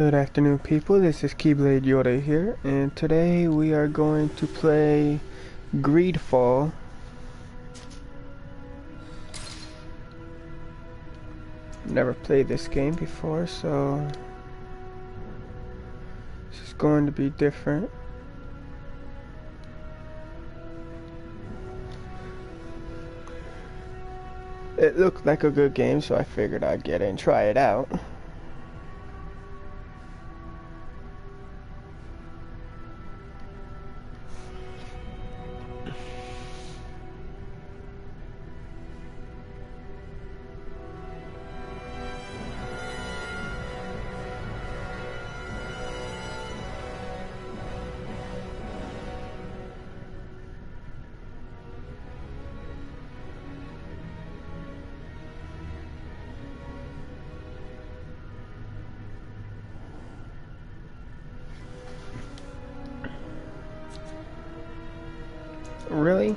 Good afternoon, people. This is Keyblade Yoda here, and today we are going to play Greedfall. Never played this game before, so this is going to be different. It looked like a good game, so I figured I'd get in and try it out. Really?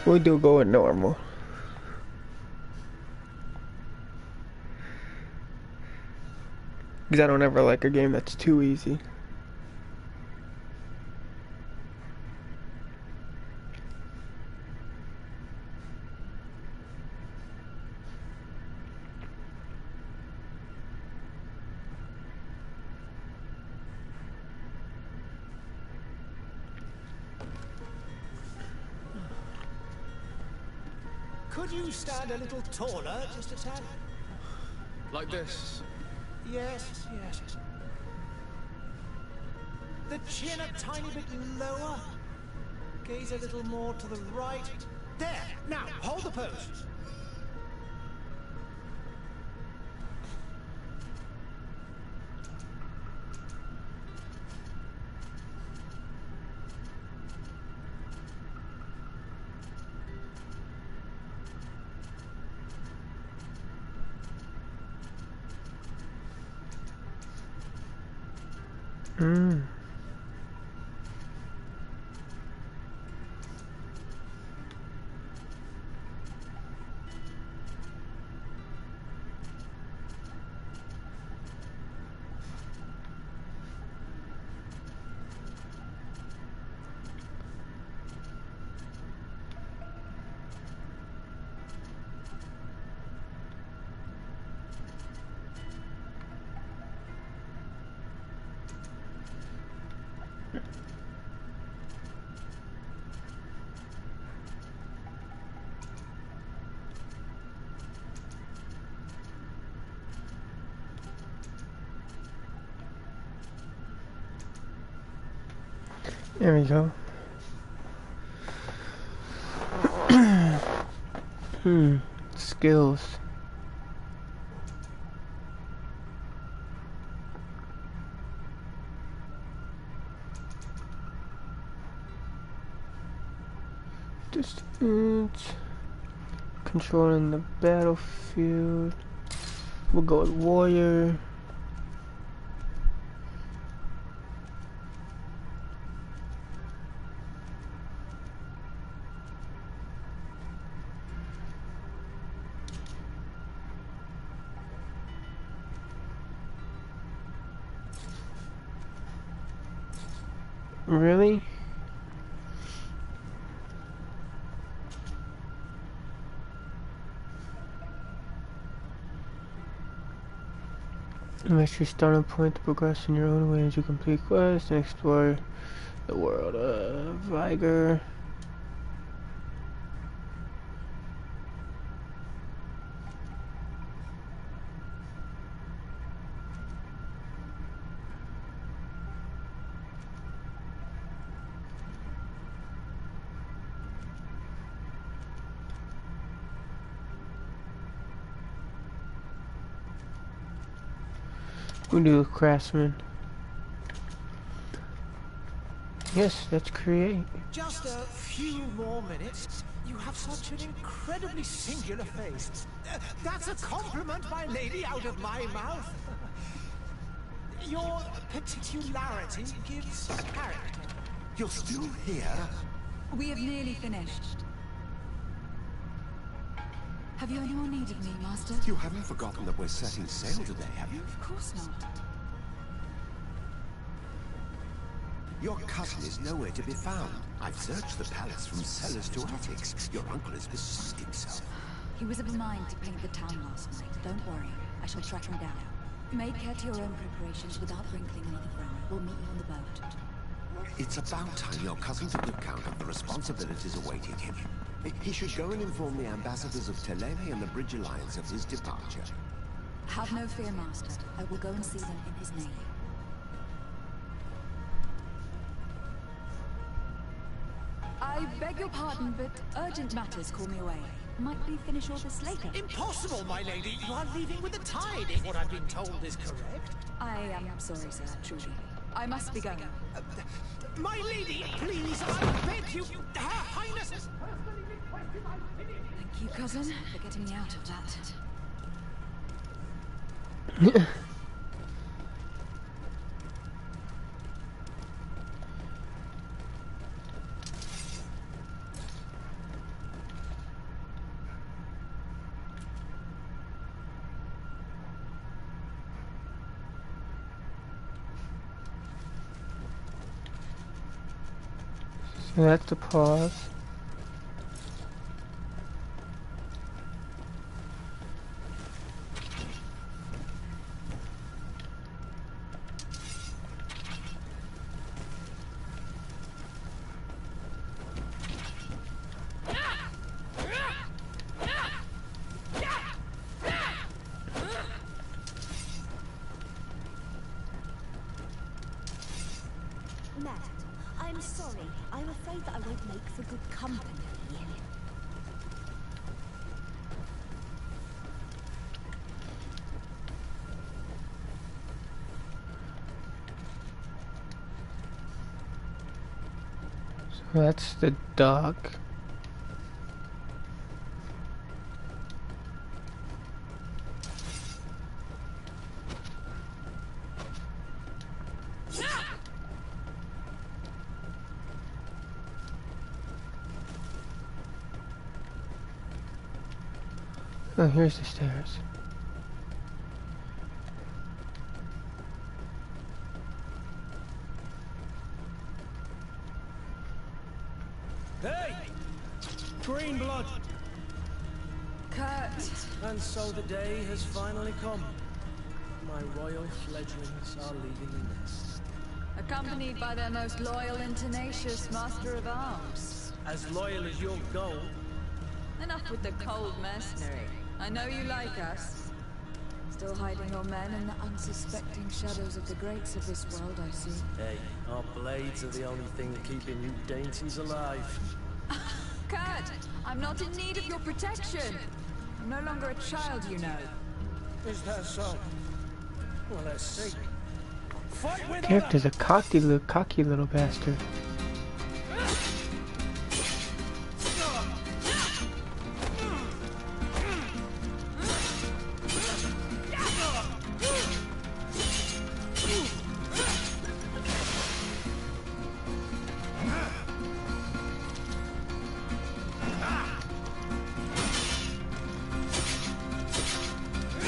We do go with normal. Because I don't ever like a game that's too easy. Could you stand a little taller, just a tad? Like this? Yes, yes. The chin a tiny bit lower. Gaze a little more to the right. There! Now, hold the pose. There we go. Skills. Distance. Controlling the battlefield. We'll go with warrior. Really? Unless your starting point to progress in your own way as you complete quests and explore the world of Vigor. We'll do a craftsman. Yes, let's create. Just a few more minutes. You have such an incredibly singular face. That's a compliment, my lady, out of my mouth. Your particularity gives character. You're still here? We have nearly finished. Have you any more need of me, Master? You haven't forgotten that we're setting sail today, have you? Of course not. Your cousin is nowhere to be found. I've searched the palace from cellars to attics. Your uncle has besotted himself. He was of a mind to paint the town last night. Don't worry, I shall track him down. Make care to your own preparations without wrinkling another brow. We'll meet you on the boat. It's about time your cousin took account of the responsibilities awaiting him. He should go and inform the ambassadors of Telene and the Bridge Alliance of his departure. Have no fear, Master. I will go and see them in his name. I beg your pardon, but urgent matters call me away. Might we finish all this later? Impossible, my lady. You are leaving with the tide, if what I've been told is correct. I am sorry, sir, truly. I must be going. My lady, please, I beg you. Her Highness has personally requested I finish. Thank you, cousin, for getting me out of that. So that's the pause. Madam, I'm sorry. I'm afraid that I won't make for good company. So that's the dog. Oh, here's the stairs. Hey! Green blood! Kurt! And so the day has finally come. My royal fledglings are leaving the nest. Accompanied by their most loyal and tenacious master of arms. As loyal as your gold. Enough with the cold mercenary. I know you like us. Still hiding your men in the unsuspecting shadows of the greats of this world, I see. Hey, our blades are the only thing keeping you dainties alive. Kurt! I'm not in need of your protection! I'm no longer a child, you know. Is that so? Well, let's see. Fight with Character's a cocky little bastard.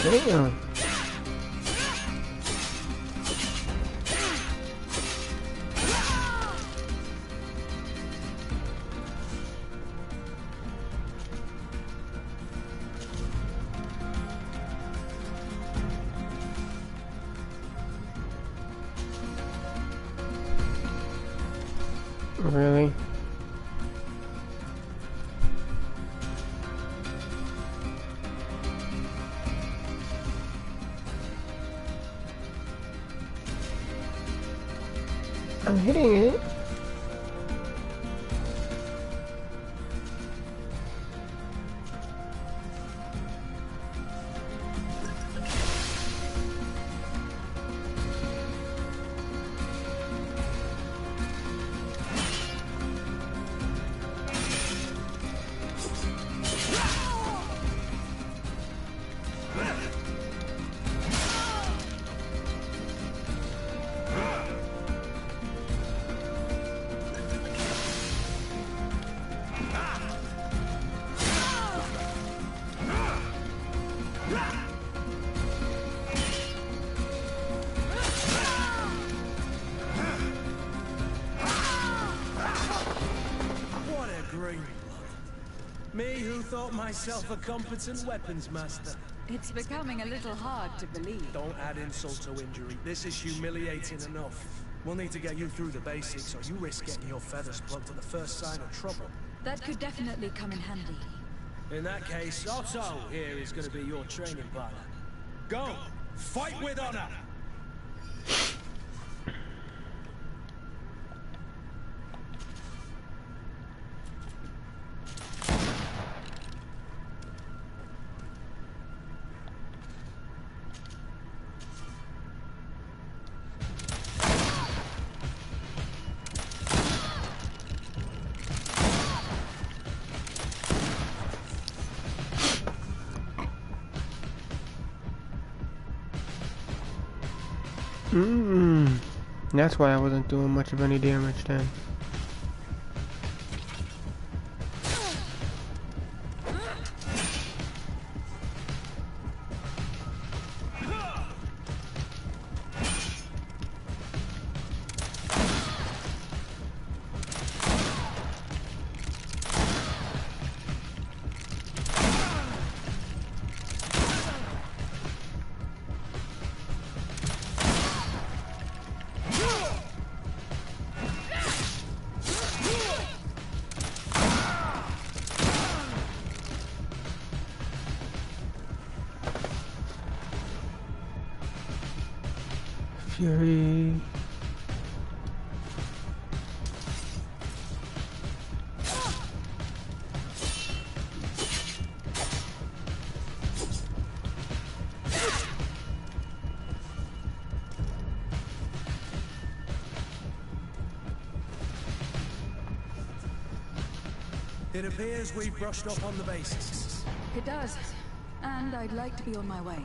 Damn. Really? I'm hitting it. who thought myself a competent weapons master. It's becoming a little hard to believe. Don't add insult to injury. This is humiliating enough. We'll need to get you through the basics, or you risk getting your feathers plucked at the first sign of trouble. That could definitely come in handy. In that case, Otto here is going to be your training partner. Go! Fight with honor! That's why I wasn't doing much of any damage then. Fury. It appears we've brushed up on the basics. It does. And I'd like to be on my way.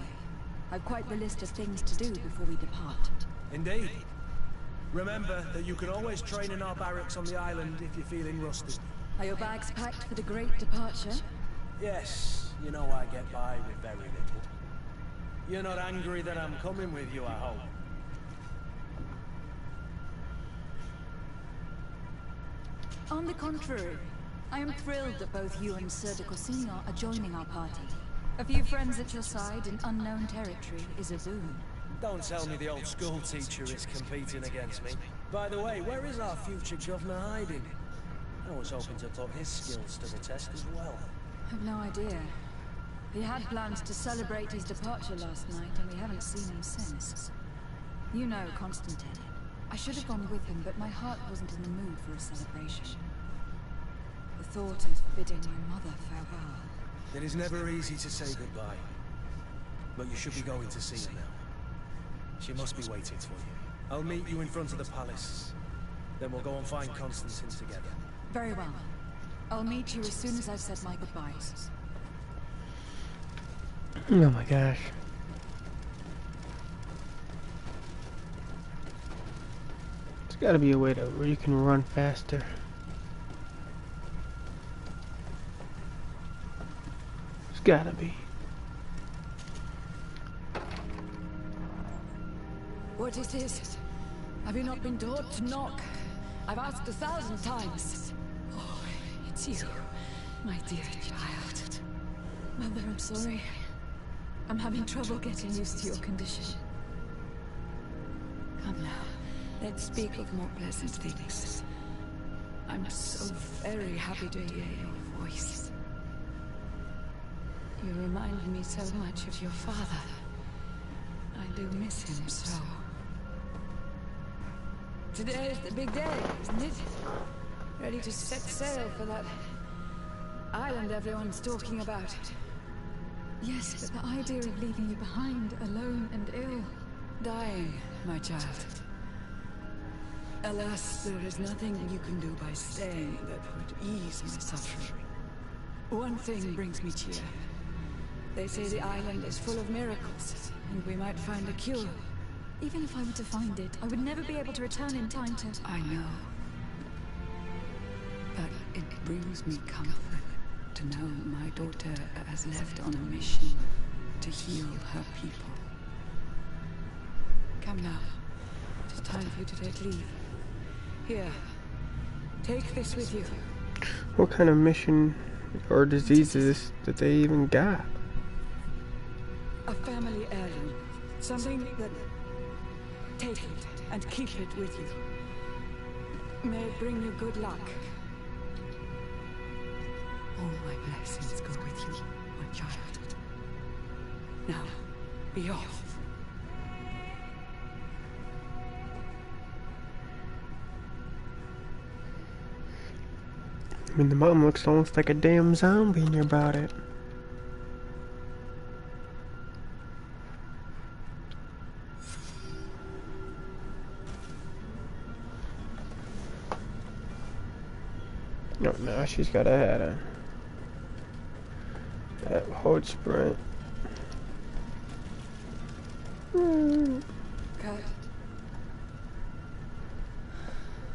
I've quite the list of things to do before we depart. Indeed. Remember that you can always train in our barracks on the island if you're feeling rusty. Are your bags packed for the great departure? Yes, you know I get by with very little. You're not angry that I'm coming with you, I hope. On the contrary, I am thrilled that both you and Sir de Corsino are joining our party. A few friends at your side in unknown territory is a boon. Don't tell me the old school teacher is competing against me. By the way, where is our future governor hiding? I was hoping to put his skills to the test as well. I've no idea. He had plans to celebrate his departure last night, and we haven't seen him since. You know Constantine. I should have gone with him, but my heart wasn't in the mood for a celebration. The thought of bidding my mother farewell. It is never easy to say goodbye. But you should be going to see her now. She must be waiting for you. I'll meet you in front of the palace. Then we'll go and find Constantine together. Very well. I'll meet you as soon as I've said my goodbyes. Oh my gosh. There's gotta be a way where you can run faster. There's gotta be. What is this? Have you not been taught to knock? I've asked 1,000 times. Oh, it's you, my dear child. Mother, I'm sorry. I'm having trouble getting used to your condition. Come now, let's speak of more pleasant things. I'm so very happy to hear your voice. You remind me so much of your father. I do miss him so. Today is the big day, isn't it? Ready to set sail for that island everyone's talking about. Yes, but the idea of leaving you behind, alone and ill. Dying, my child. Alas, there is nothing you can do by staying that would ease my suffering. One thing brings me cheer. They say the island is full of miracles, and we might find a cure. Even if I were to find it, I would never be able to return in time to... I know. But it brings me comfort to know my daughter has left on a mission to heal her people. Come now. It is time for you to take leave. Here. Take this with you. What kind of mission or diseases that they even got. A family heirloom. Something that... Take it and keep it with you. May it bring you good luck. All my blessings go with you, my child. Now, be off. I mean, the mom looks almost like a damn zombie near about it. No, now she's got a hat on. That hold sprint. Cut.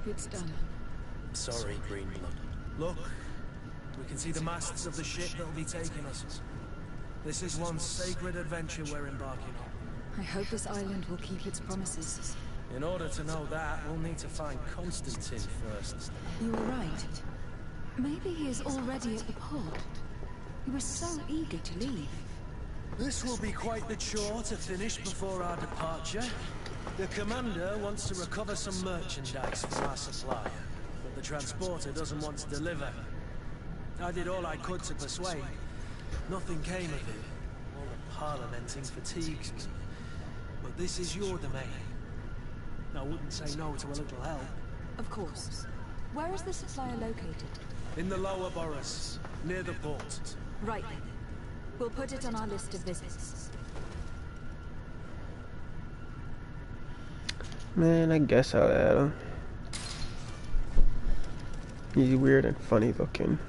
It's done. Sorry, Greenblood. Look, we can see the masts of the ship that'll be taking us. This is one sacred adventure we're embarking on. I hope this island will keep its promises. In order to know that, we'll need to find Constantine first. You were right. Maybe he is already at the port. He was so eager to leave. This will be quite the chore to finish before our departure. The commander wants to recover some merchandise from our supplier, but the transporter doesn't want to deliver. I did all I could to persuade. Nothing came of it. All the parliamenting fatigues me. But this is your domain. I wouldn't say no to a little help. Of course. Where is the supplier located? In the lower boroughs, near the port. Right then. We'll put it on our list of visits. Man, I guess I'll add him. He's weird and funny looking.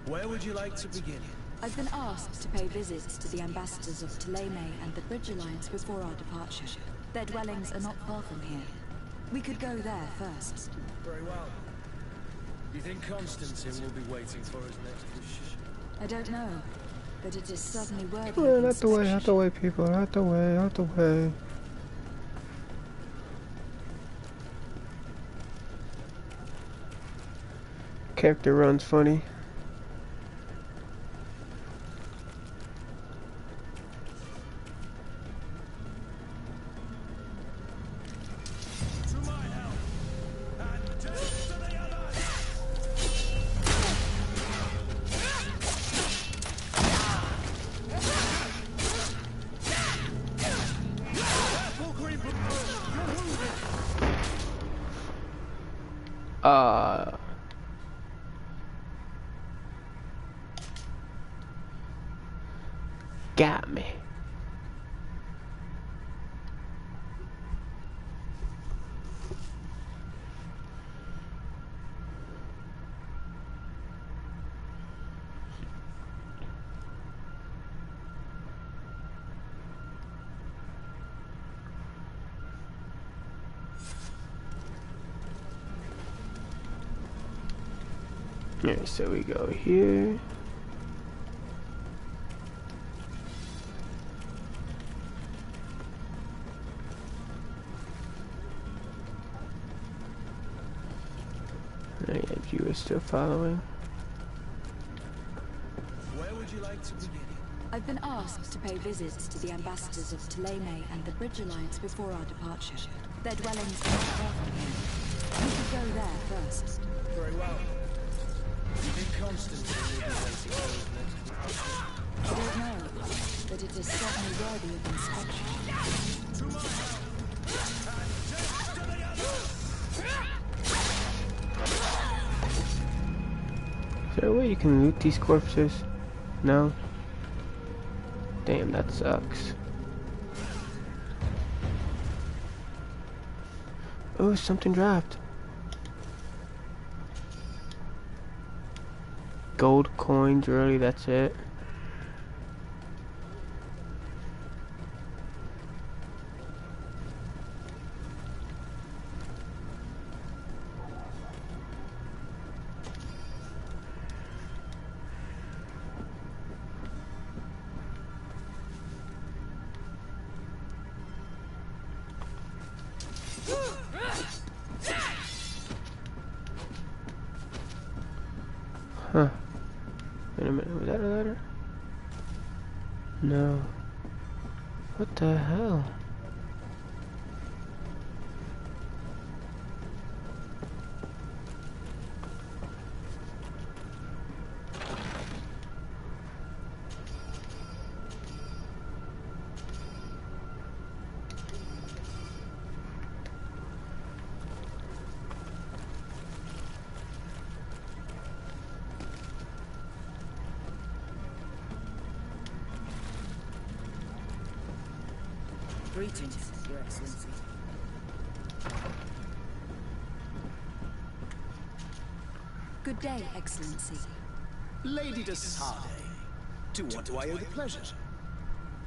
Where would you like to begin? I've been asked to pay visits to the ambassadors of Ptolemy and the Bridge Alliance before our departure. Their dwellings are not far from here. We could go there first. Very well. Do you think Constantine will be waiting for us next week? I don't know, but it is certainly worthy Come of on, out the way, inspection. out the way, people, out the way, out the way. Character runs funny. Got me. Alright, so we go here. Alright, you are still following. Where would you like to begin? I've been asked to pay visits to the ambassadors of Ptolemy and the Bridge Alliance before our departure. Their dwellings are not far from here. We could go there first. Very well. Do you think Constantine will be waiting for us next week? I don't know, but it is certainly worthy of inspection. Is there a way you can loot these corpses? No? Damn, that sucks. Oh, something dropped. Gold coins, really, that's it. the hell? Greetings, Your Excellency. Good day, Excellency. Lady de Sade, to what do I owe the pleasure?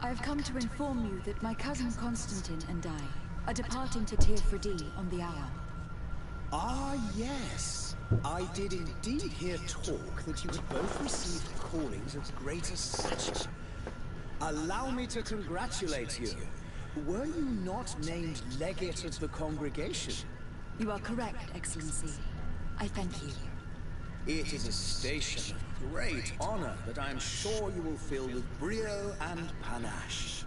I have come to inform you that my cousin Constantine and I are departing for Tir on the hour. Ah, yes. I did indeed hear talk that you had both received callings of greater stature. Allow me to congratulate you. Were you not named legate of the congregation? You are correct, Excellency. I thank you. It is a station of great honor that I am sure you will fill with brio and panache.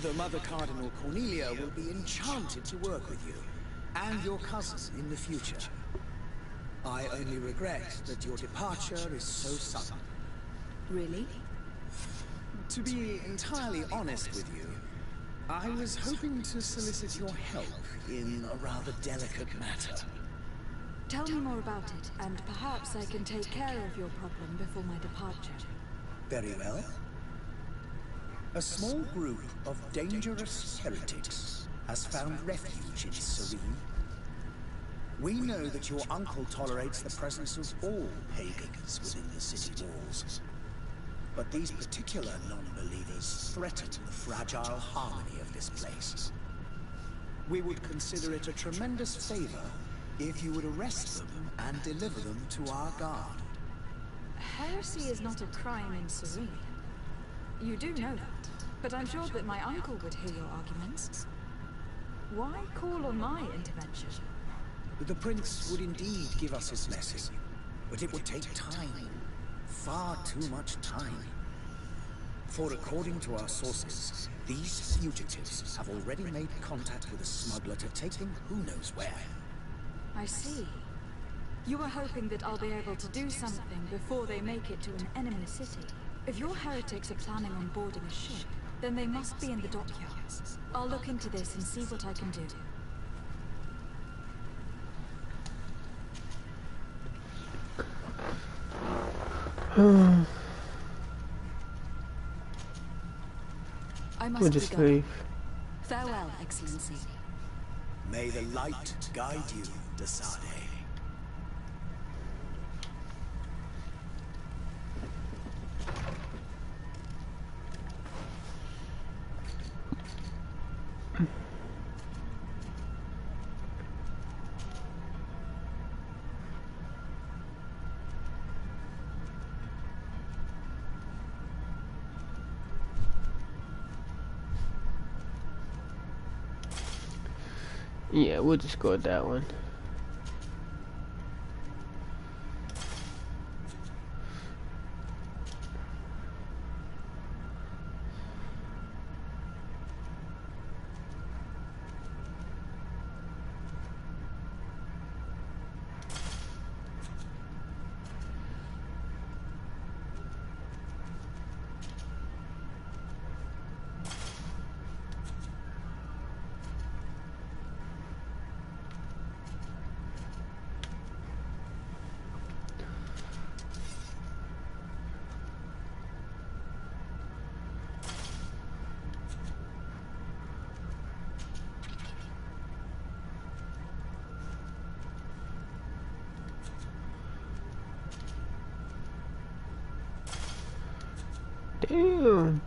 The Mother Cardinal Cornelia will be enchanted to work with you, and your cousin in the future. I only regret that your departure is so sudden. Really? To be entirely honest with you, I was hoping to solicit your help in a rather delicate matter. Tell me more about it, and perhaps I can take care of your problem before my departure. Very well. A small group of dangerous heretics has found refuge in Serene. We know that your uncle tolerates the presence of all pagans within the city walls. But these particular non-believers threaten the fragile harmony of this place. We would consider it a tremendous favor if you would arrest them and deliver them to our guard. Heresy is not a crime in Serene. You do know that, but I'm sure that my uncle would hear your arguments. Why call on my intervention? The prince would indeed give us his blessing, but it would take time. Far too much time. For according to our sources, these fugitives have already made contact with a smuggler to take them who knows where. I see. You were hoping that I'll be able to do something before they make it to an enemy city. If your heretics are planning on boarding a ship, then they must be in the dockyards. I'll look into this and see what I can do. I must We'll be just going. leave. Farewell, Excellency. May the light guide you, de Sade. Yeah, we'll just go with that one. Damn.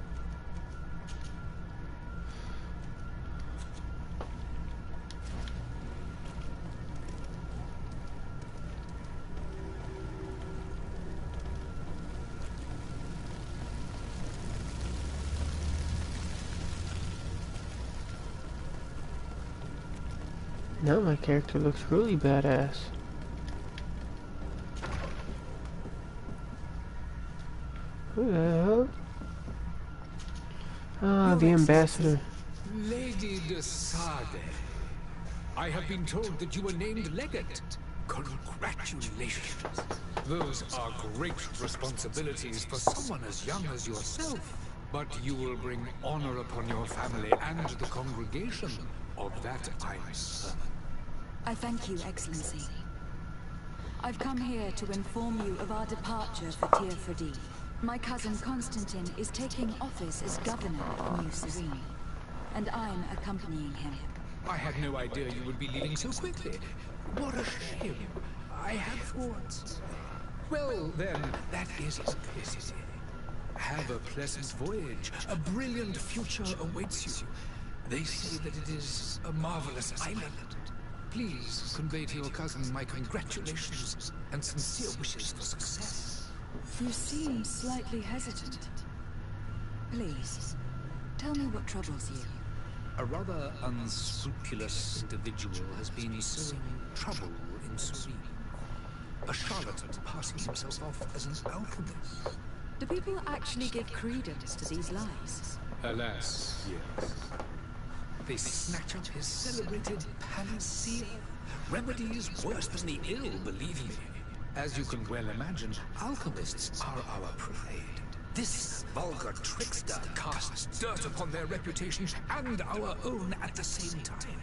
Now my character looks really badass. Who the hell? Ah, Your the Excellency. ambassador. Lady de Sade, I have been told that you were named legate. Congratulations. Those are great responsibilities for someone as young as yourself. But you will bring honor upon your family and the congregation. Of that I'm certain. I thank you, Excellency. I've come here to inform you of our departure for Tir-Fradee. My cousin Constantine is taking office as governor of New Serene, and I'm accompanying him. I had no idea you would be leaving so quickly. What a shame. I had thought. Well, then, that is a pity. Have a pleasant voyage. A brilliant future awaits you. They say that it is a marvelous island. Please convey to your cousin my congratulations and sincere wishes for success. You seem slightly hesitant. Please, tell me what troubles you. A rather unscrupulous individual has been sowing trouble in Serene. A charlatan passing himself off as an alchemist. Do people actually give credence to these lies? Alas, yes. They snatch up his celebrated panacea. Remedies worse than the ill, believe me. As you can well imagine, alchemists are our pride. This vulgar trickster casts dirt upon their reputation and our own at the same time.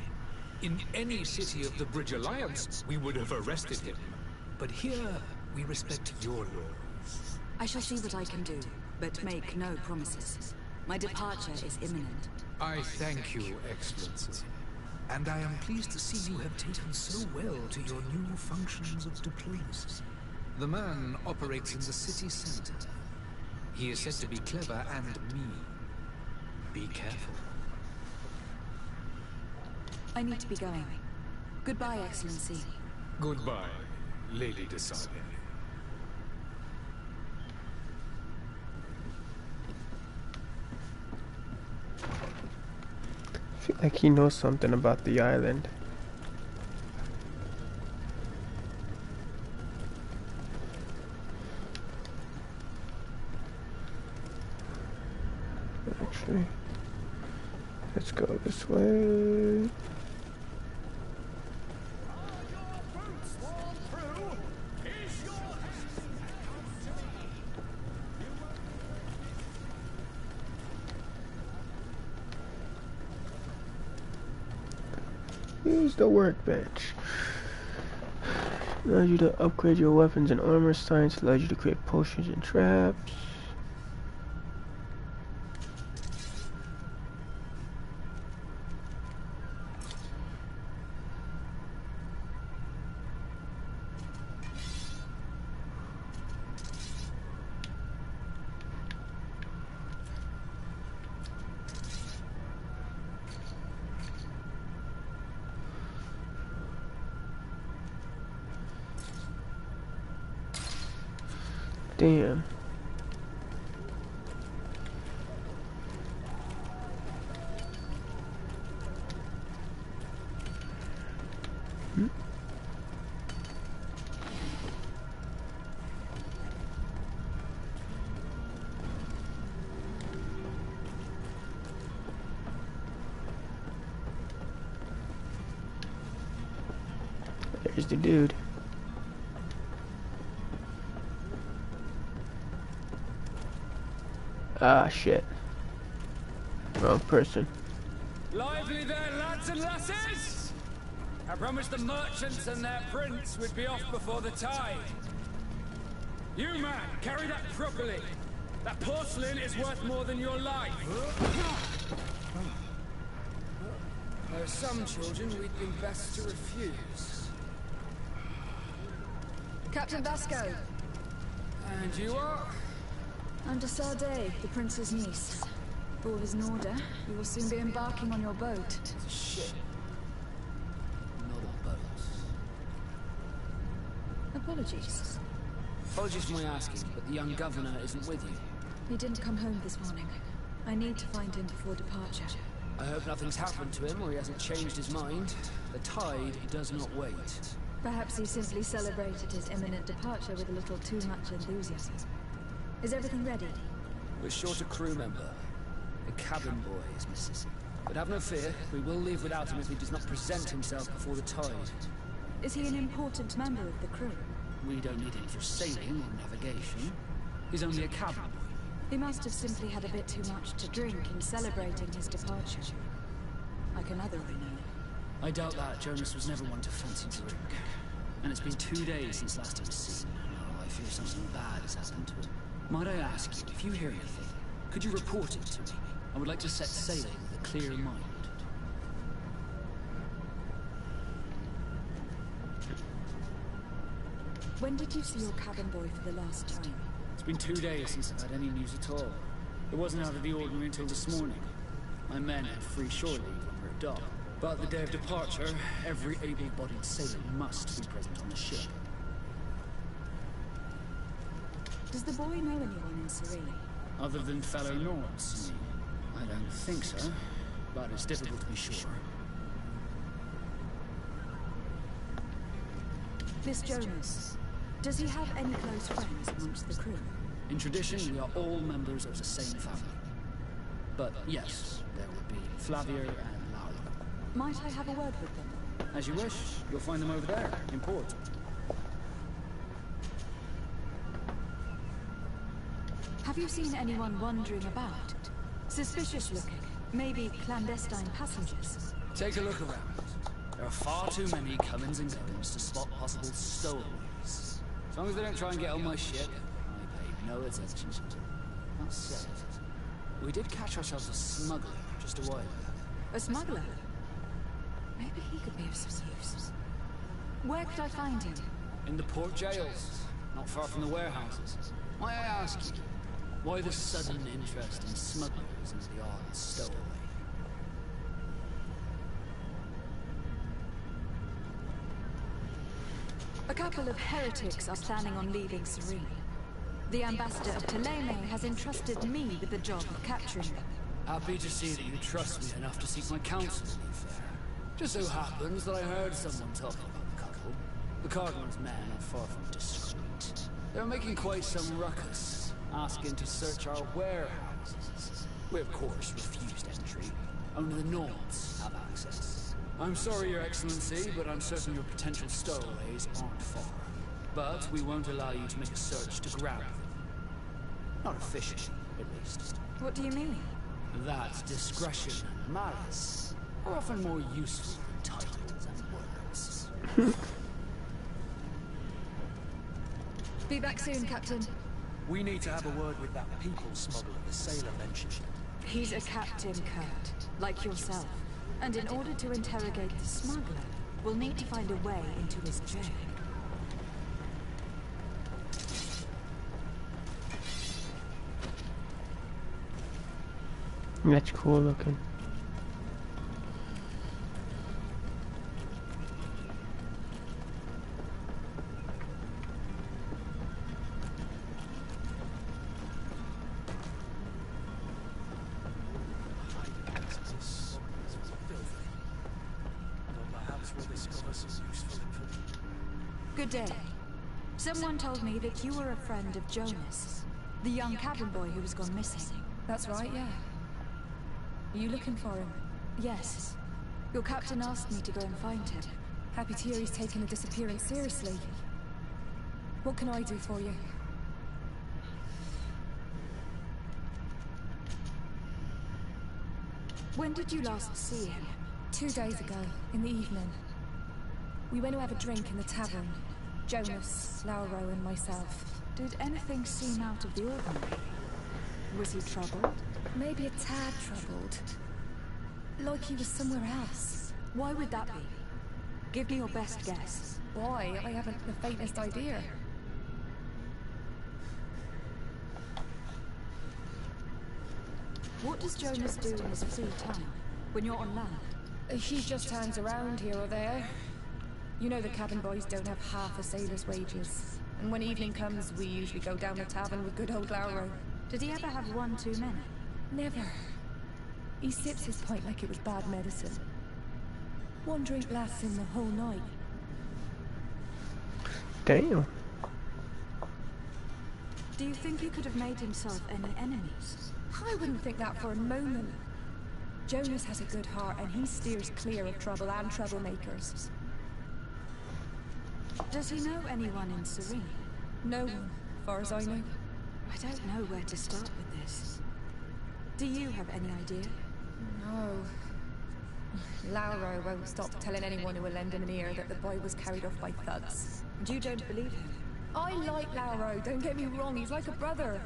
In any city of the Bridge Alliance, we would have arrested him. But here, we respect your laws. I shall see what I can do, but make no promises. My departure is imminent. I thank you, Excellency. And I am pleased to see you have taken so well to your new functions of diplomacy. The man operates in the city center. He is said to be clever and mean. Be careful. I need to be going. Goodbye, Excellency. Goodbye, Lady de Sade. I feel like he knows something about the island. Actually, let's go this way. Use the workbench. Allows you to upgrade your weapons and armor. Science allows you to create potions and traps. Damn. There's the dude. Ah, shit. Wrong person. Lively there, lads and lasses! I promised the merchants and their prince we'd be off before the tide. You, man, carry that properly. That porcelain is worth more than your life. There are some children we'd be best to refuse. Captain Vasco. And you are? I'm de Sade, the prince's niece. If all is in order, you will soon be embarking on your boat. Shit. Not a boat. Apologies. Apologies for my asking, but the young governor isn't with you. He didn't come home this morning. I need to find him before departure. I hope nothing's happened to him or he hasn't changed his mind. The tide does not wait. Perhaps he simply celebrated his imminent departure with a little too much enthusiasm. Is everything ready? We're short a crew member. The cabin boy is missing. But have no fear, we will leave without him if he does not present himself before the tide. Is he an important member of the crew? We don't need him for sailing or navigation. He's only a cabin boy. He must have simply had a bit too much to drink in celebrating his departure. Like another I know. I doubt that. Jonas was never one to fancy drink. And it's been 2 days since last he was seen. Oh, I fear something bad has happened to him. Might I ask you, if you hear anything, could you report it to me? I would like to set sailing with a clear mind. When did you see your cabin boy for the last time? It's been 2 days since I've had any news at all. It wasn't out of the ordinary until this morning. My men had free shore leave when we were docked. But the day of departure, every able-bodied sailor must be present on the ship. Does the boy know anyone in Serene? Other than fellow Nords, you mean? I don't think so, but it's difficult to be sure. This Jonas, does he have any close friends amongst the crew? In tradition, we are all members of the same family. But yes, there would be Flavia and Laura. Might I have a word with them? As you wish. You'll find them over there, in port. Have you seen anyone wandering about? Suspicious looking. Maybe clandestine passengers. Take a look around. There are far too many comings and goings to spot possible stowaways. As long as they don't try and get on my ship, I pay no attention to them. That said, we did catch ourselves a smuggler just a while ago. A smuggler? Maybe he could be of some use. Where could I find him? In the port jails, not far from the warehouses. Might I ask you, why the sudden interest in smugglers and the odd stowaway? A couple of heretics are planning on leaving Serene. The ambassador of Ptolemy has entrusted me with the job of capturing them. Happy to see that you trust me enough to seek my counsel, to be fair. Just so happens that I heard someone talking about the couple. The Cardinal's men are far from discreet. They're making quite some ruckus, asking to search our warehouses. We, of course, refused entry. Only the Nords have access. I'm sorry, Your Excellency, but I'm certain your potential stowaways aren't far. But we won't allow you to make a search to grab them. Not officially, at least. What do you mean? That discretion and malice are often more useful than titles and words. Be back soon, Captain. We need to have a word with that people smuggler the sailor mentioned. He's a Captain Kurt, like yourself. And in order to interrogate the smuggler, we'll need to find a way into his jail. That's cool looking. Good day. Someone told me that you were a friend of Jonas, the young cabin boy who was gone missing. That's right, yeah. Are you looking for him? Yes. Your captain asked me to go and find him. Happy to hear he's taken the disappearance seriously. What can I do for you? When did you last see him? 2 days ago, in the evening. We went to have a drink in the tavern. Jonas, Lauro, and myself. Did anything seem out of the ordinary? Was he troubled? Maybe a tad troubled. Like he was somewhere else. Why would that be? Give me your best guess. Why? I haven't the faintest idea. What does Jonas do in his free time, when you're on land? He just hangs around here or there. You know the cabin boys don't have half a sailor's wages. And when evening comes, we usually go down the tavern with good old Lauro. Did he ever have one too many? Never. He sips his pint like it was bad medicine. One drink lasts him the whole night. Damn. Do you think he could have made himself any enemies? I wouldn't think that for a moment. Jonas has a good heart and he steers clear of trouble and troublemakers. Does he know anyone in Serene? No one, far as I know. I don't know where to start with this. Do you have any idea? No. Lauro won't stop telling anyone who will lend him an ear that the boy was carried off by thugs. And you don't believe him? I like Lauro, don't get me wrong, he's like a brother.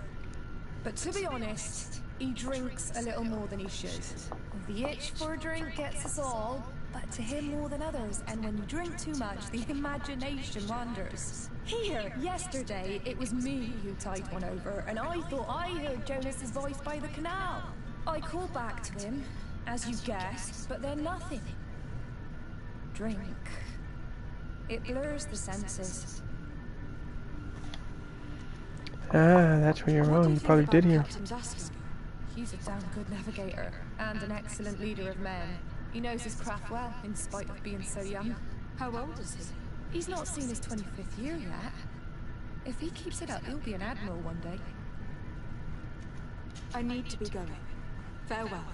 But to be honest, he drinks a little more than he should. The itch for a drink gets us all, but to him more than others, and when you drink too much, the imagination wanders. Here, yesterday, it was me who tied one over, and I thought I heard Jonas's voice by the canal. I called back to him, as you guessed, but then nothing. Drink. It blurs the senses. Ah, that's where you're wrong. You probably did hear. He's a damn good navigator, and an excellent leader of men. He knows his craft well, in spite of being so young. How old is he? He's not seen his 25th year yet. If he keeps it up, he'll be an admiral one day. I need to be going. Farewell.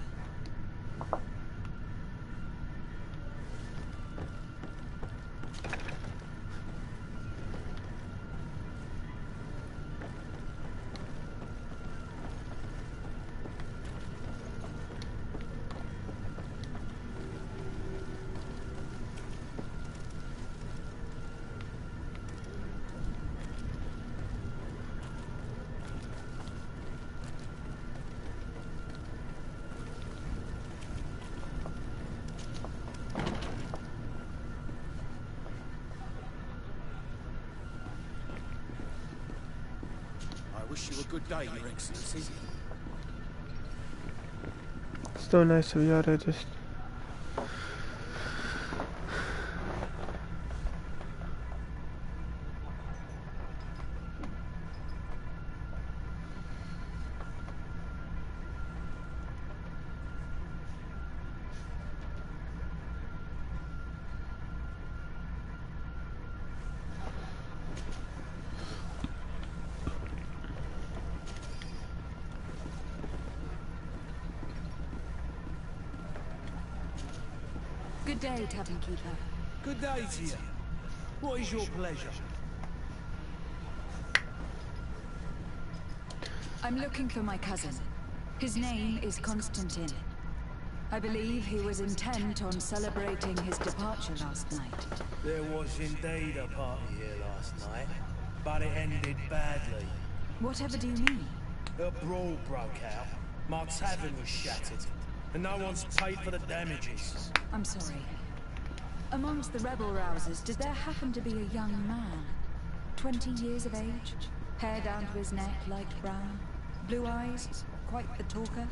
I wish you a good day, Your Excellency. Still nice of y'all to just... Good day, Tavern Keeper. Good day to you. What is your pleasure? I'm looking for my cousin. His name is Constantine. I believe he was intent on celebrating his departure last night. There was indeed a party here last night, but it ended badly. Whatever do you mean? A brawl broke out. My tavern was shattered, and no one's paid for the damages. I'm sorry. Amongst the rebel rousers, did there happen to be a young man? 20 years of age? Hair down to his neck, light brown? Blue eyes? Quite the talker?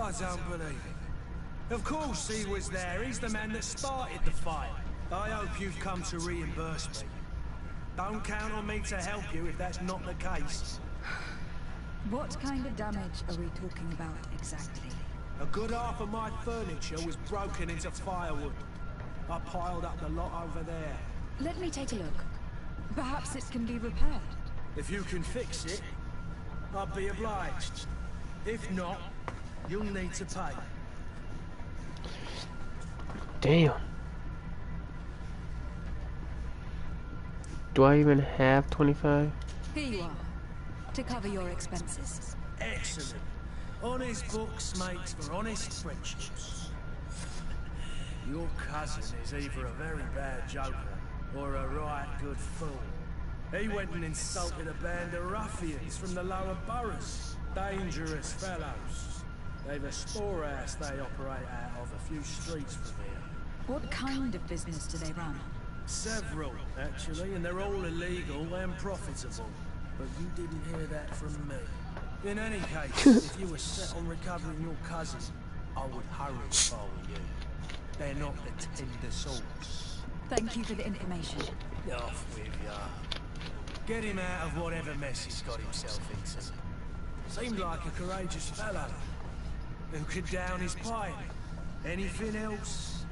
I don't believe it. Of course he was there. He's the man that started the fight. I hope you've come to reimburse me. Don't count on me to help you if that's not the case. What kind of damage are we talking about exactly? A good half of my furniture was broken into firewood. I piled up the lot over there. Let me take a look. Perhaps it can be repaired. If you can fix it, I'll be obliged. If not, you'll need to pay. Damn. Do I even have 25? Here you are, to cover your expenses. Excellent. Honest books makes for honest friendships. Your cousin is either a very bad joker or a right good fool. He went and insulted a band of ruffians from the lower boroughs. Dangerous fellows. They've a storehouse they operate out of a few streets from here. What kind of business do they run? Several, actually, and they're all illegal and profitable. But you didn't hear that from me. In any case, if you were set on recovering your cousin, I would hurry if I were you. They're not the tender sorts. Thank you for the information. Off with ya. Get him out of whatever mess he's got himself into. Seemed like a courageous fellow who could down his pipe. Anything else?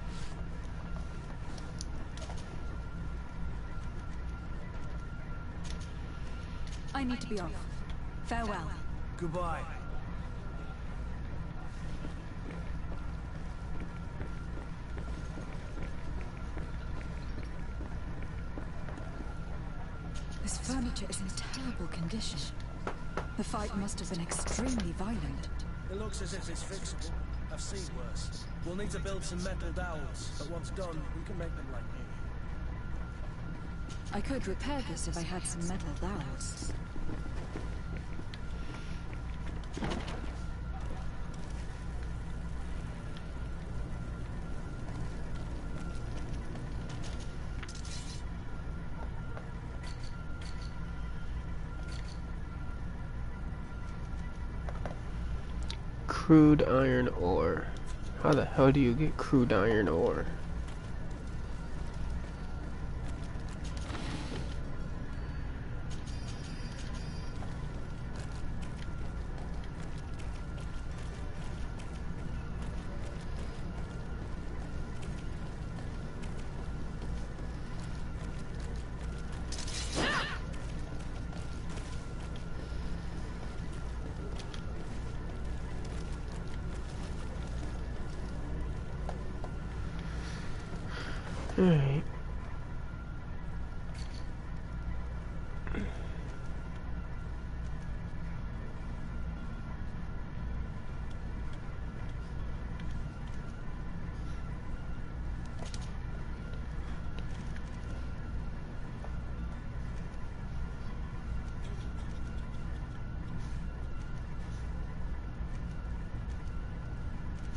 I need to be off. Farewell. Goodbye. This furniture is in terrible condition. The fight must have been extremely violent. It looks as if it's fixable. I've seen worse. We'll need to build some metal dowels, but once done, we can make them like new. I could repair this if I had some metal dowels. Crude iron ore. How the hell do you get crude iron ore? Alright.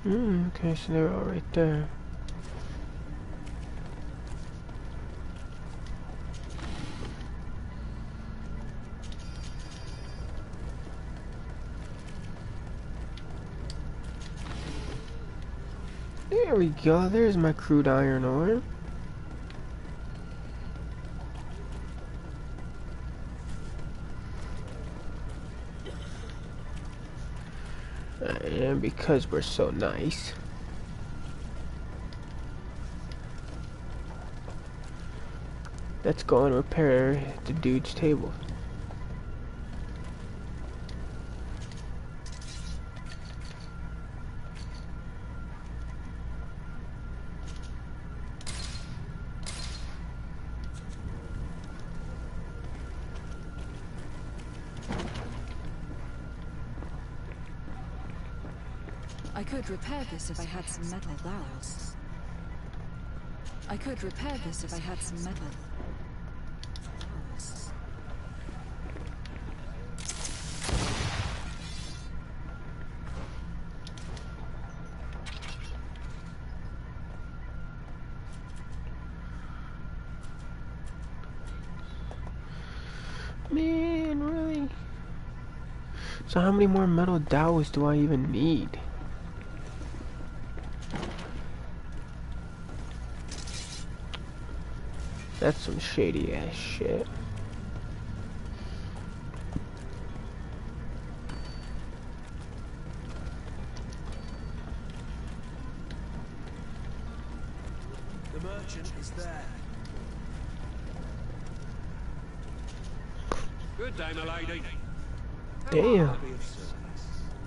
Okay, so they're all right there. There we go, there's my crude iron ore. And because we're so nice, let's go and repair the dude's table. I could repair this if I had some metal dowels. I could repair this if I had some metal dowels. Man, really? So how many more metal dowels do I even need? That's some shady ass shit. The merchant is there. Good day, my lady. Damn.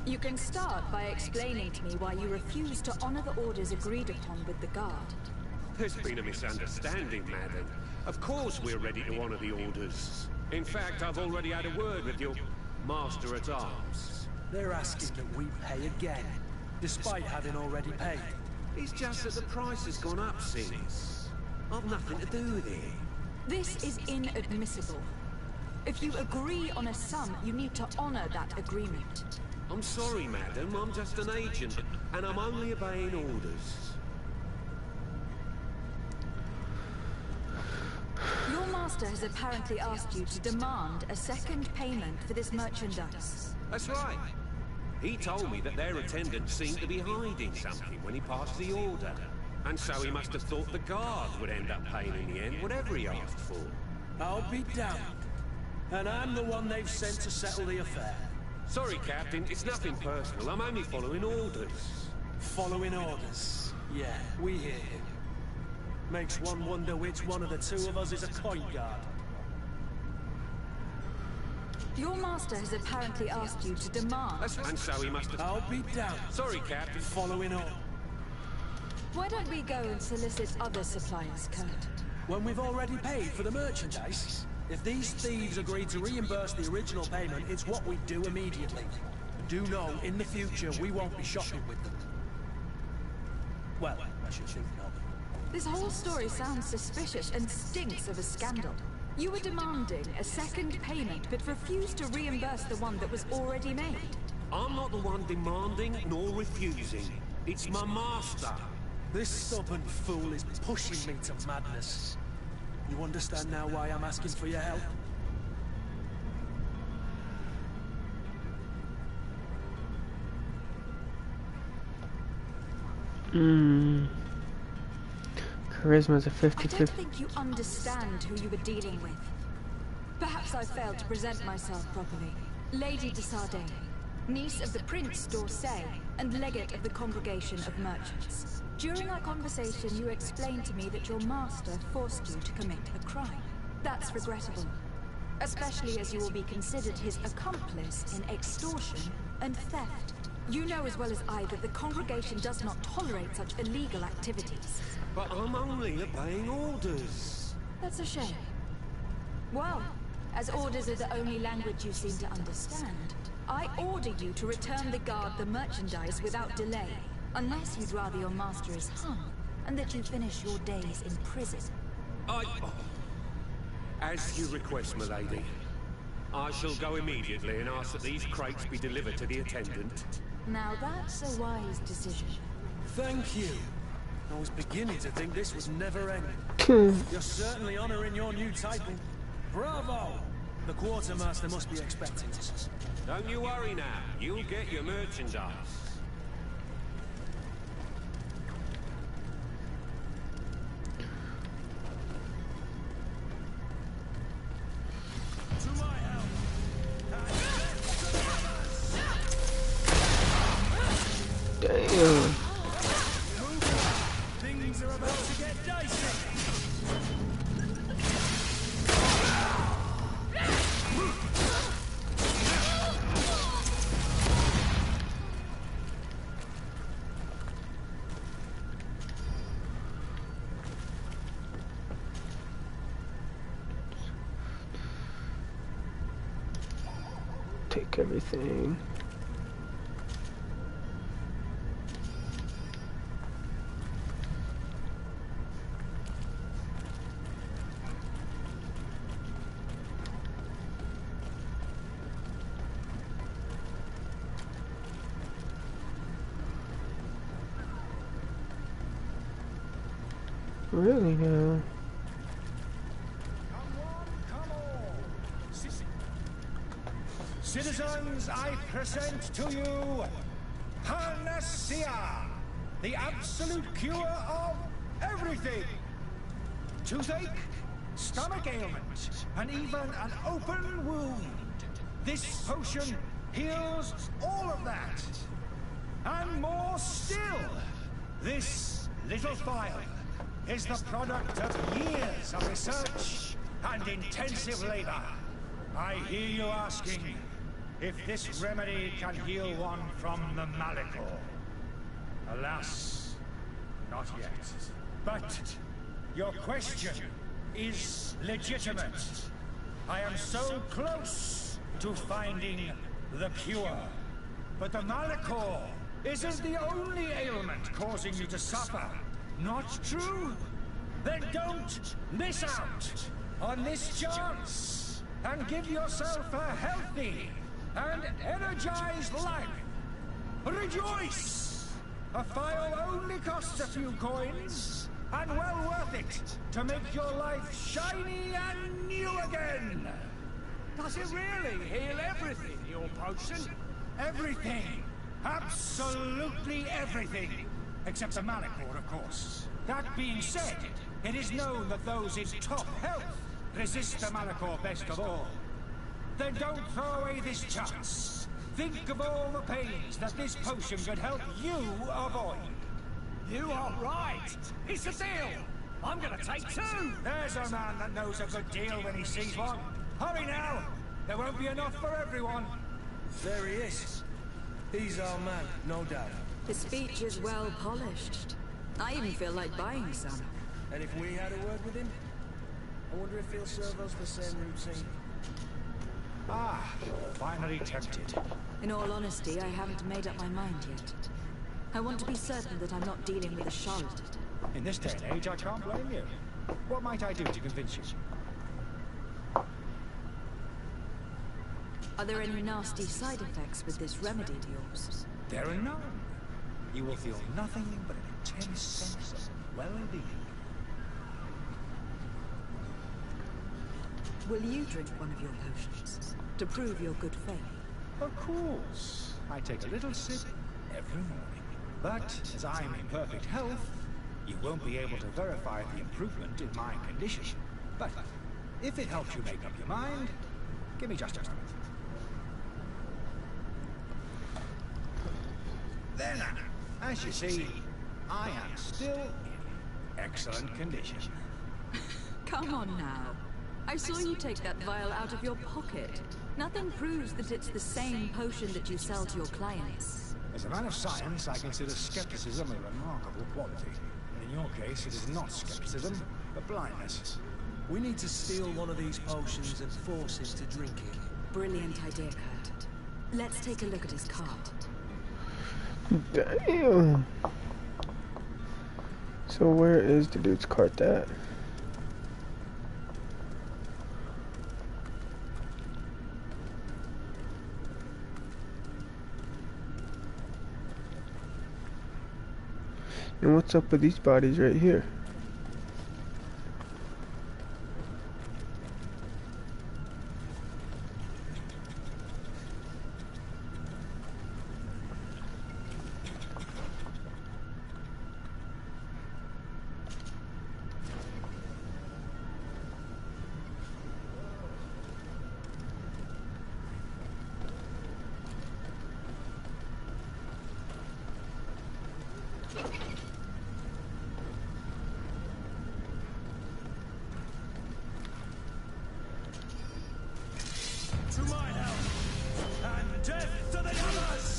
You can start by explaining to me why you refuse to honor the orders agreed upon with the guard. There's been a misunderstanding, madam. Of course we're ready to honor the orders. In fact, I've already had a word with your master-at-arms. They're asking that we pay again, despite having already paid. It's just that the price has gone up since. I've nothing to do with it. This is inadmissible. If you agree on a sum, you need to honor that agreement. I'm sorry, madam. I'm just an agent, and I'm only obeying orders. Your master has apparently asked you to demand a second payment for this merchandise. That's right. He told me that their attendants seemed to be hiding something when he passed the order. And so he must have thought the guard would end up paying in the end, whatever he asked for. I'll be damned. And I'm the one they've sent to settle the affair. Sorry, Captain. It's nothing personal. I'm only following orders. Following orders. Yeah, we hear him. Makes one wonder which one of the two of us is a coin guard. Your master has apparently asked you to demand... And so he must have... I'll be damned. Sorry, Captain. Following orders. Why don't we go and solicit other suppliers, Kurt? When we've already paid for the merchandise? If these thieves agree to reimburse the original payment, it's what we do immediately. Do know, in the future, we won't be shopping with them. Well, I should think not. This whole story sounds suspicious and stinks of a scandal. You were demanding a second payment, but refused to reimburse the one that was already made. I'm not the one demanding nor refusing. It's my master. This stubborn fool is pushing me to madness. You understand now why I'm asking for your help? Charisma's a 50-50. I don't think you understand who you were dealing with. Perhaps I failed to present myself properly. Lady de Sardet, niece of the Prince d'Orsay, and legate of the Congregation of Merchants. During our conversation, you explained to me that your master forced you to commit a crime. That's regrettable, especially as you will be considered his accomplice in extortion and theft. You know as well as I that the Congregation does not tolerate such illegal activities. But I'm only obeying orders. That's a shame. Well, as orders are the only language you seem to understand, I order you to return the guard the merchandise without delay, unless you'd rather your master is hung, and that you finish your days in prison. As you request, my lady. I shall go immediately and ask that these crates be delivered to the attendant. Now that's a wise decision. Thank you. I was beginning to think this was never ending. You're certainly honoring your new title. Bravo! The quartermaster must be expecting us. Don't you worry now. You'll get your merchandise. To my help! Damn. Things are about to get dicey! Take everything. Really now. Citizens, I present to you Panacea, the absolute cure of everything. Toothache, stomach ailment, and even an open wound. This potion heals all of that. And more still, this little vial is the product of years of research and intensive labor. I hear you asking if this remedy can heal one from the Malachor. Alas, not yet. But your question is legitimate. I am so close to finding the cure. But the Malachor isn't the only ailment causing you to suffer. Not true? Then don't miss out on this chance and give yourself a healthy and energized life. Rejoice! A file only costs a few coins, and well worth it to make your life shiny and new again. Does it really heal everything, your potion? Everything. Absolutely everything. Except the Malachor, of course. That being said, it is known that those in top health resist the Malachor best of all. Then don't throw away this chance. Think of all the pains that this potion could help you avoid. You are right. It's a deal. I'm gonna take two. There's a man that knows a good deal when he sees one. Hurry now. There won't be enough for everyone. There he is. He's our man, no doubt. The speech is well polished. I even feel like buying some. And if we had a word with him? I wonder if he'll serve us the same routine. Ah, finally tempted. In all honesty, I haven't made up my mind yet. I want to be certain that I'm not dealing with a charlatan. In this day and age, I can't blame you. What might I do to convince you? Are there any nasty side effects with this remedy of yours? There are none. You will feel nothing but an intense sense of well-being. Will you drink one of your potions to prove your good faith? Of course. I take a little sip every morning. But as I'm in perfect health, you won't be able to verify the improvement in my condition. But if it helps you make up your mind, give me just a moment. Then, as you see, I am still in excellent condition. Come on now. I saw you take that vial out of your pocket. Nothing proves that it's the same potion that you sell to your clients. As a man of science, I consider skepticism a remarkable quality. And in your case, it is not skepticism, but blindness. We need to steal one of these potions and force him to drink it. Brilliant idea, Kurt. Let's take a look at his card. Damn. So where is the dude's cart at? And what's up with these bodies right here? To mine help, and death to the others!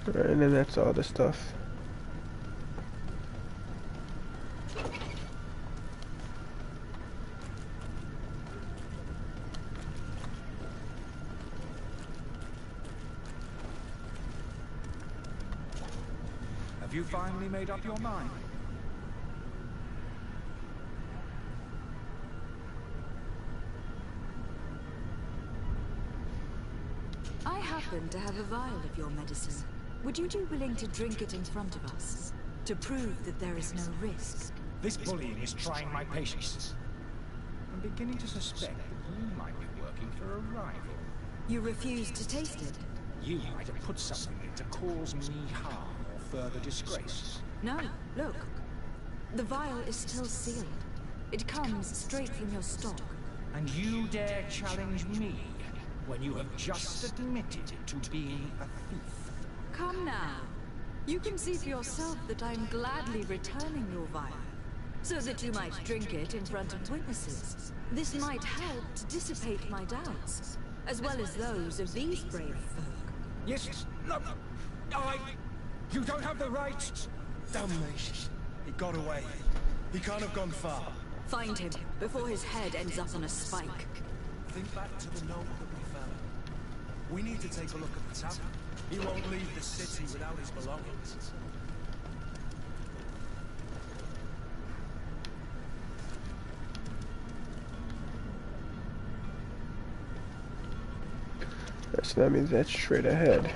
Right, and then that's all the stuff. Have you finally made up your mind? I happen to have a vial of your medicine. Would you be willing to drink it in front of us, to prove that there is no risk? This bullying is trying my patience. I'm beginning to suspect that you might be working for a rival. You refuse to taste it? You might have put something in to cause me harm or further disgrace. No, look. The vial is still sealed. It comes straight from your stock. And you dare challenge me when you have just admitted to being a thief? Come now. You can see for yourself that I'm gladly returning your vial, so that you might drink it in front of witnesses. This might help to dissipate my doubts, as well as those of these brave folk. Yes, no, you don't have the right. Damnation. He got away. He can't have gone far. Find him, before his head ends up on a spike. Think back to the note that we found. We need to take a look at the tavern. He won't leave the city without his belongings. So that means that's straight ahead.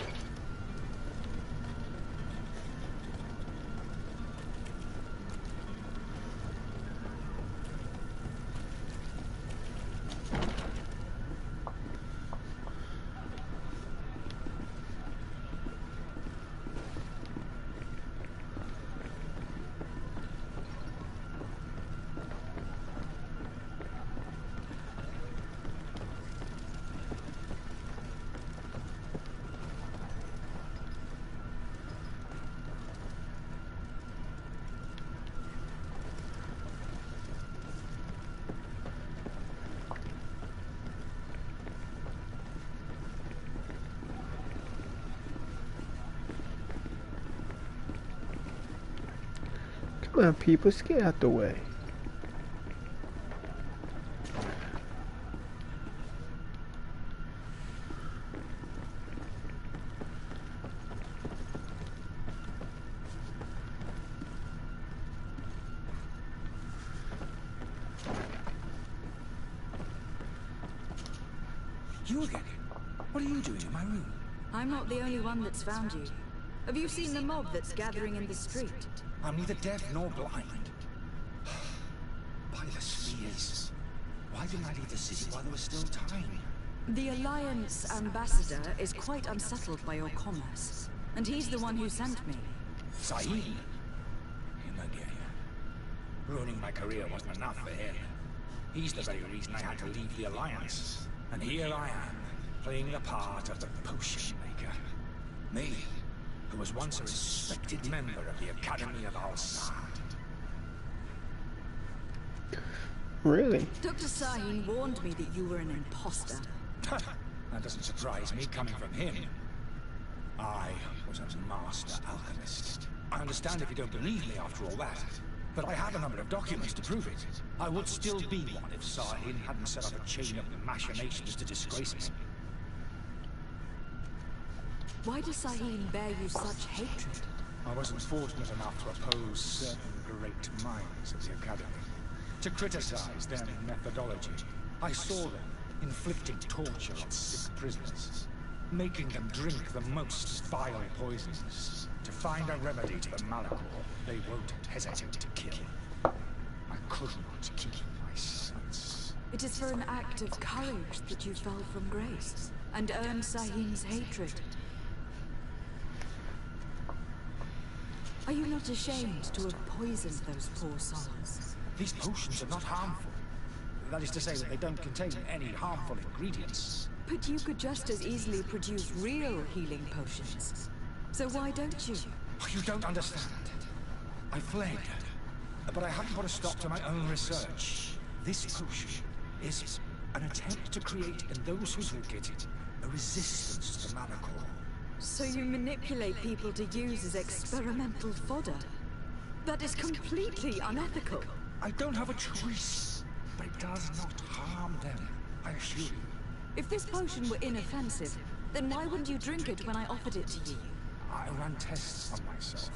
Come on, people, let's get out the way. You again? What are you doing in my room? I'm not the only one that's found you. Have you seen the mob that's gathering in the street? I'm neither deaf nor blind. By the spheres. Why didn't I leave the city while there was still time? The Alliance ambassador is quite unsettled by your commerce. And he's the one who sent me. Sahib? Him again. Ruining my career wasn't enough for him. He's the very reason I had to leave the Alliance. And here I am, playing the part of the potion maker. Me, who was once a respected member of the Academy of Al-Sad. Really? Dr. Sahin warned me that you were an imposter. That doesn't surprise me, coming from him. I was a master alchemist. I understand if you don't believe me after all that, but I have a number of documents to prove it. I would still be one if Sahin hadn't set up a chain of machinations to disgrace me. Why does Sahin bear you such hatred? I wasn't fortunate enough to oppose certain great minds of the Academy. To criticize their methodology. I saw them inflicting torture on sick prisoners, making them drink the most vile poisons. To find a remedy to the malady they won't hesitate to kill. I could not keep my sights. It is for an act of courage that you fell from grace and earned Sahin's hatred. Are you not ashamed to have poisoned those poor souls? These potions are not harmful. That is to say that they don't contain any harmful ingredients. But you could just as easily produce real healing potions. So why don't you? You don't understand. I fled, but I haven't put a stop to my own research. This potion is an attempt to create in those who drink it a resistance to the malady. So you manipulate people to use as experimental fodder? That is completely unethical. I don't have a choice, but it does not harm them, I assure you. If this potion were inoffensive, then why wouldn't you drink it when I offered it to you? I ran tests on myself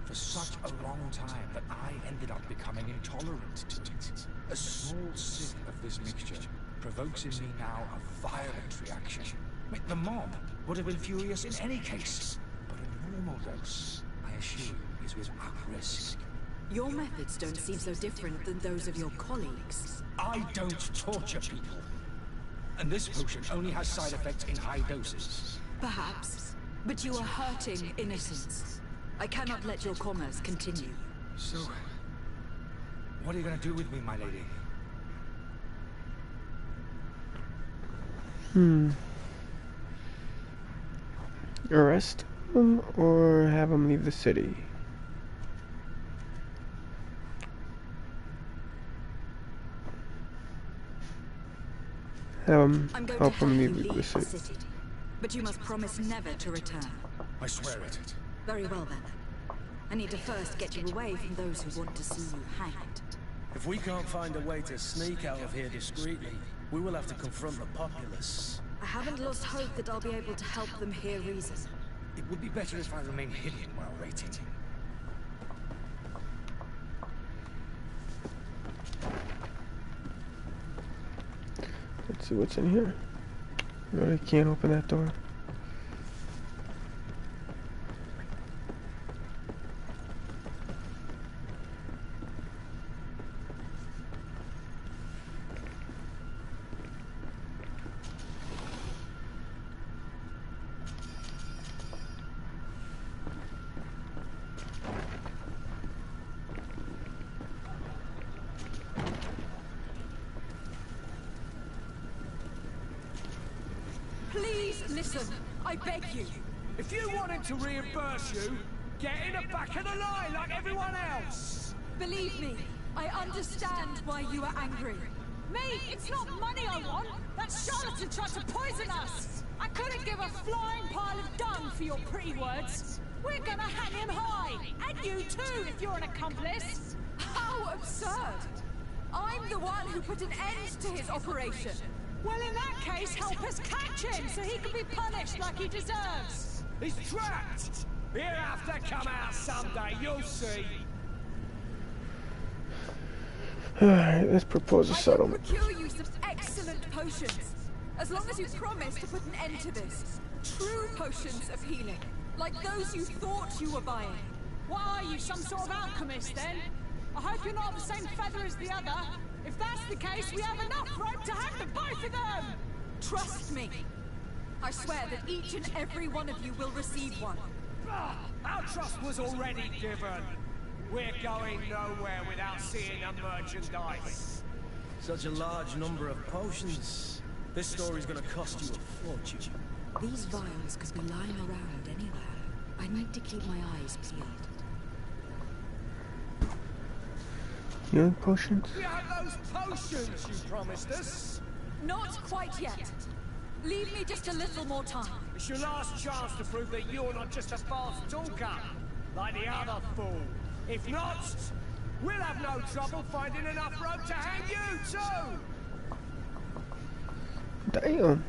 for such a long time that I ended up becoming intolerant to it. A small sip of this mixture provokes in me now a violent reaction. The mob would have been furious in any case, but a normal dose, I assure you, is without risk. Your methods don't seem so different than those of your colleagues. I don't torture people. And this potion only has side effects in high doses. Perhaps, but you are hurting innocents. I cannot let your commerce continue. So, what are you going to do with me, my lady? Arrest him or have him leave the city? I'm going to help him you leave the city. But you must promise never to return. I swear it. Very well then. I need to first get you away from those who want to see you hanged. If we can't find a way to sneak out of here discreetly, we will have to confront the populace. I haven't lost hope that I'll be able to help them hear reason. It would be better if I remain hidden while waiting. Let's see what's in here. Really can't open that door. Please listen, I beg you. If you want him to reimburse you, get in the back of the line like everyone else. Believe me, I understand why you are angry. Me, it's not money I want. That charlatan tried to poison us. I couldn't give a flying pile of dung for your pretty words. We're gonna hang him high, and you too, if you're an accomplice. How absurd! I'm the one who put an end to his operation. Well, in that case, help us catch him so he can be punished like he deserves. He's trapped. He'll have to come out someday, you'll see. Alright, let's propose a settlement. I can procure you some excellent potions, as long as you promise to put an end to this. True potions of healing, like those you thought you were buying. Why are you, some sort of alchemist then? I hope you're not the same feather as the other. If that's the case, we have enough rope to hang the both of them! Trust me. I swear that each and every one of you will receive one. Our trust was already given. We're going nowhere without seeing the merchandise. Such a large number of potions. This story's gonna cost you a fortune. These vials could be lying around anywhere. I need to keep my eyes peeled. Healing potions? We have those potions you promised us. Not quite yet. Leave me just a little more time. It's your last chance to prove that you're not just a fast talker, like the other fool. If not, we'll have no trouble finding enough rope to hang you too! Damn.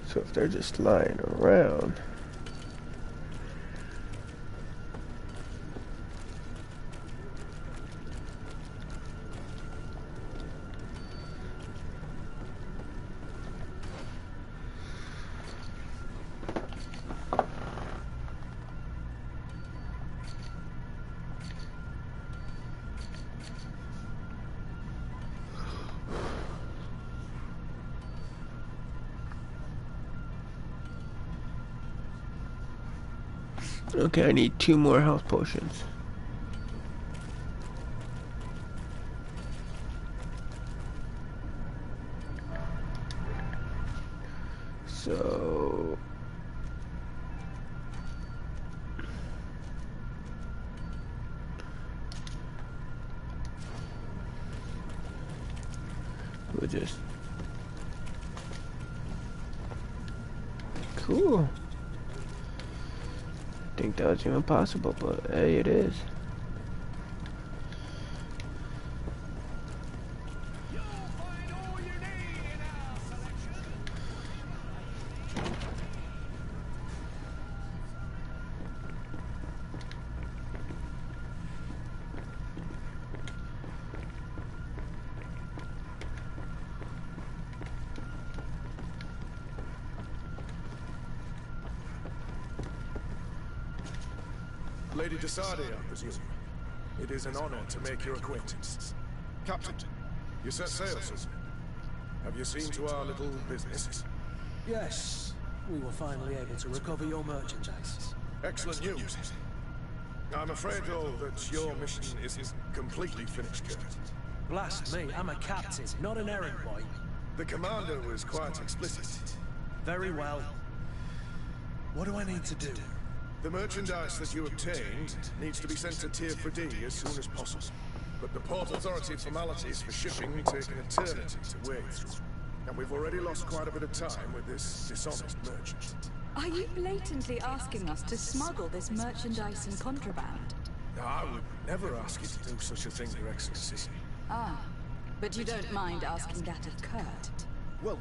So if they're just lying around. Okay, I need 2 more health potions. So we'll just cool. I think that was even possible, but hey, it is. Lady Desade, I presume. It is an honor to make your acquaintance. Captain, you set sail, sir. Have you seen to our little business? Yes, we were finally able to recover your merchandise. Excellent news. I'm afraid, though, that your mission isn't completely finished yet. Blast me, I'm a captain, not an errand boy. The commander was quite explicit. Very well. What do I need to do? The merchandise that you obtained needs to be sent to Tier 4D as soon as possible. But the Port Authority formalities for shipping take an eternity to wade through. And we've already lost quite a bit of time with this dishonest merchant. Are you blatantly asking us to smuggle this merchandise and contraband? I would never ask you to do such a thing, Your Excellency. Ah, but you don't mind asking that of Kurt? Well,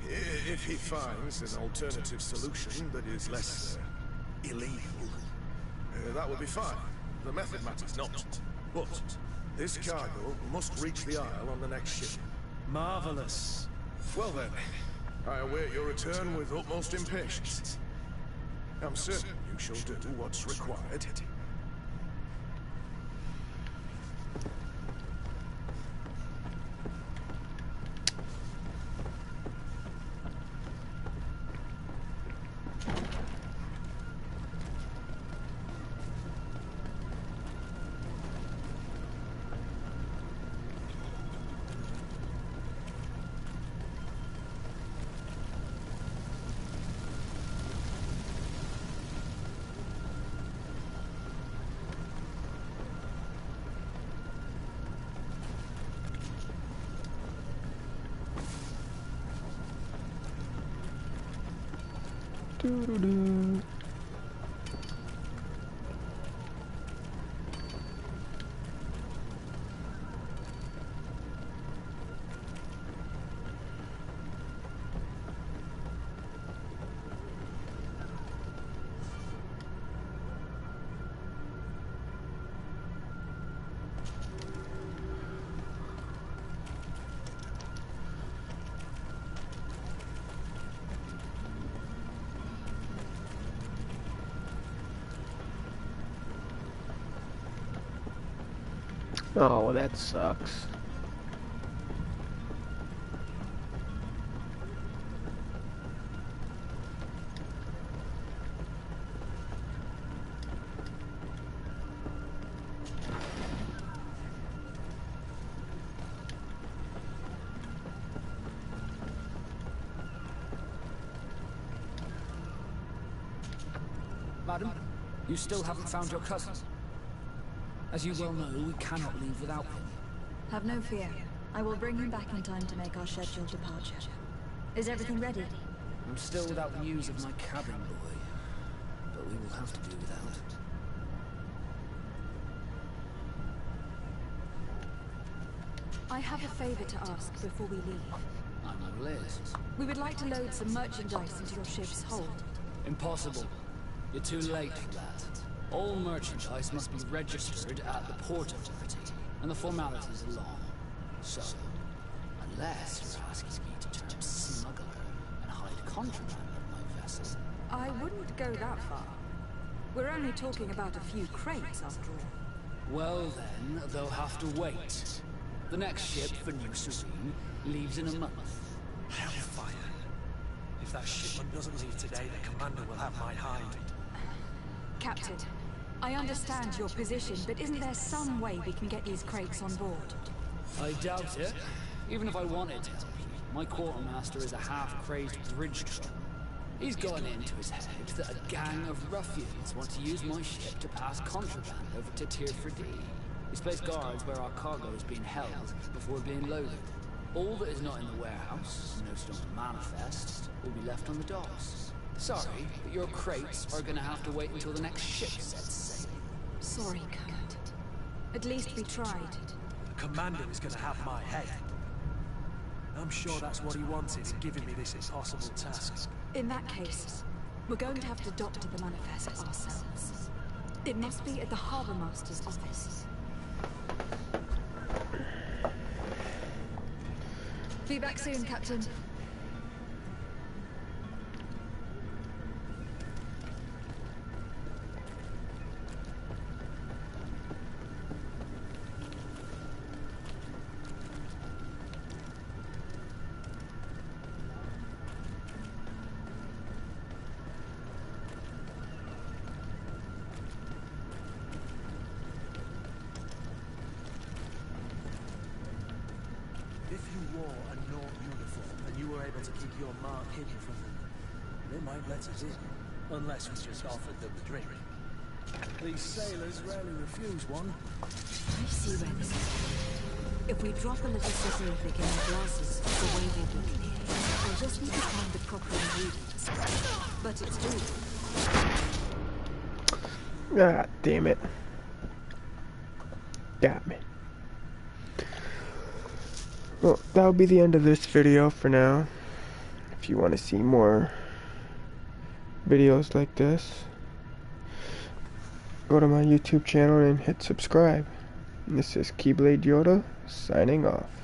if he finds an alternative solution that is less illegal, that would be fine. The method matters not. But this cargo must reach the Isle on the next ship. Marvelous. Well then, I await your return with utmost impatience. I'm certain you shall do what's required. Doo-doo-doo. Oh, well, that sucks. Madam, you still haven't found your cousin. As you well know, we cannot leave without him. Have no fear. I will bring him back in time to make our scheduled departure. Is everything ready? I'm still without news of my cabin boy, but we will have to do without. I have a favor to ask before we leave. I'm all ears. We would like to load some merchandise into your ship's hold. Impossible. You're too late for that. All merchandise must be registered at the Port Authority, and the formalities are long. So, unless you're asking me to turn smuggler and hide contraband on my vessel. I wouldn't go that far. We're only talking about a few crates, after all. Well then, they'll have to wait. The next ship for New Serene leaves in a month. Hellfire. If that shipment doesn't leave today, the commander will have my hide. Captain, I understand your position, but isn't there some way we can get these crates on board? I doubt it. Even if I wanted to help you, my quartermaster is a half-crazed bridge troll. He's gotten into his head that a gang of ruffians want to use my ship to pass contraband over to Tier 4D. He's placed guards where our cargo is being held before being loaded. All that is not in the warehouse, no stone manifest, will be left on the docks. Sorry, but your crates are gonna have to wait until the next ship sets sail. Sorry, Kurt. At least we tried. The commander is going to have my head. I'm sure that's what he wanted in giving me this impossible task. In that case, we're going to have to doctor the manifest ourselves. It must be at the Harbour Master's office. Be back soon, Captain. If you wore a Nord uniform and you were able to keep your mark hidden from them, they might let us in, unless we just offered them a drink. These sailors rarely refuse one. I see where this is going. If we drop a little specific in our glasses, the way they look in here, I'll just need to find the proper ingredients. But it's doable. Ah, damn it. Got me. Well, that'll be the end of this video for now. If you want to see more videos like this, go to my YouTube channel and hit subscribe. This is Keyblade Yoda signing off.